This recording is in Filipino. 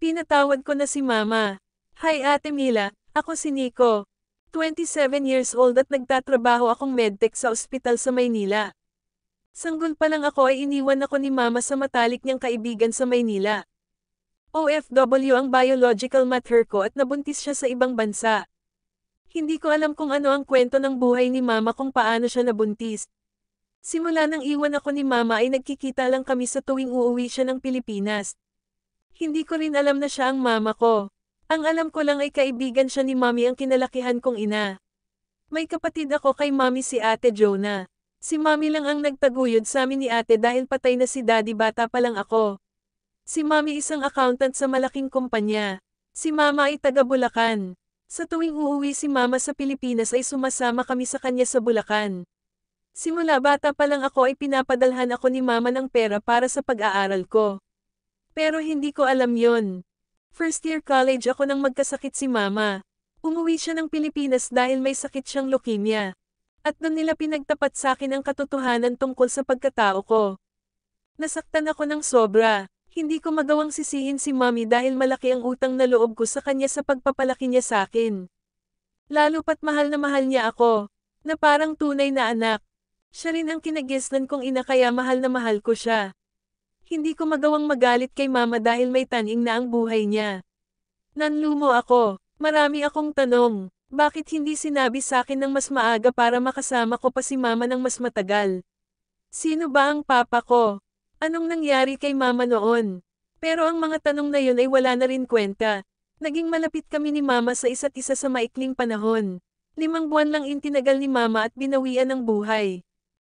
Pinatawad ko na si Mama. Hi Ate Mila, ako si Nico. 27 years old at nagtatrabaho akong medtech sa ospital sa Maynila. Sanggol pa lang ako ay iniwan ako ni Mama sa matalik niyang kaibigan sa Maynila. OFW ang biological mother ko at nabuntis siya sa ibang bansa. Hindi ko alam kung ano ang kwento ng buhay ni Mama kung paano siya nabuntis. Simula nang iwan ako ni Mama ay nagkikita lang kami sa tuwing uuwi siya ng Pilipinas. Hindi ko rin alam na siya ang mama ko. Ang alam ko lang ay kaibigan siya ni Mommy ang kinalakihan kong ina. May kapatid ako kay Mommy si Ate Jonah. Si Mommy lang ang nagtaguyod sa amin ni Ate dahil patay na si Daddy bata pa lang ako. Si Mommy isang accountant sa malaking kumpanya. Si Mama ay taga Bulacan. Sa tuwing uuwi si Mama sa Pilipinas ay sumasama kami sa kanya sa Bulacan. Simula bata pa lang ako ay pinapadalhan ako ni Mama ng pera para sa pag-aaral ko. Pero hindi ko alam yon. First year college ako nang magkasakit si Mama. Umuwi siya ng Pilipinas dahil may sakit siyang leukemia. At doon nila pinagtapat sa akin ang katotohanan tungkol sa pagkatao ko. Nasaktan ako ng sobra. Hindi ko magawang sisihin si Mommy dahil malaki ang utang na loob ko sa kanya sa pagpapalaki niya sa akin. Lalo pat mahal na mahal niya ako. Na parang tunay na anak. Siya rin ang kinagisnan kong ina kaya mahal na mahal ko siya. Hindi ko magawang magalit kay Mama dahil may taning na ang buhay niya. Nanlumo ako. Marami akong tanong. Bakit hindi sinabi sa akin ng mas maaga para makasama ko pa si Mama ng mas matagal? Sino ba ang papa ko? Anong nangyari kay Mama noon? Pero ang mga tanong na yun ay wala na rin kwenta. Naging malapit kami ni Mama sa isa't isa sa maikling panahon. 5 buwan lang intinagal ni Mama at binawian ng buhay.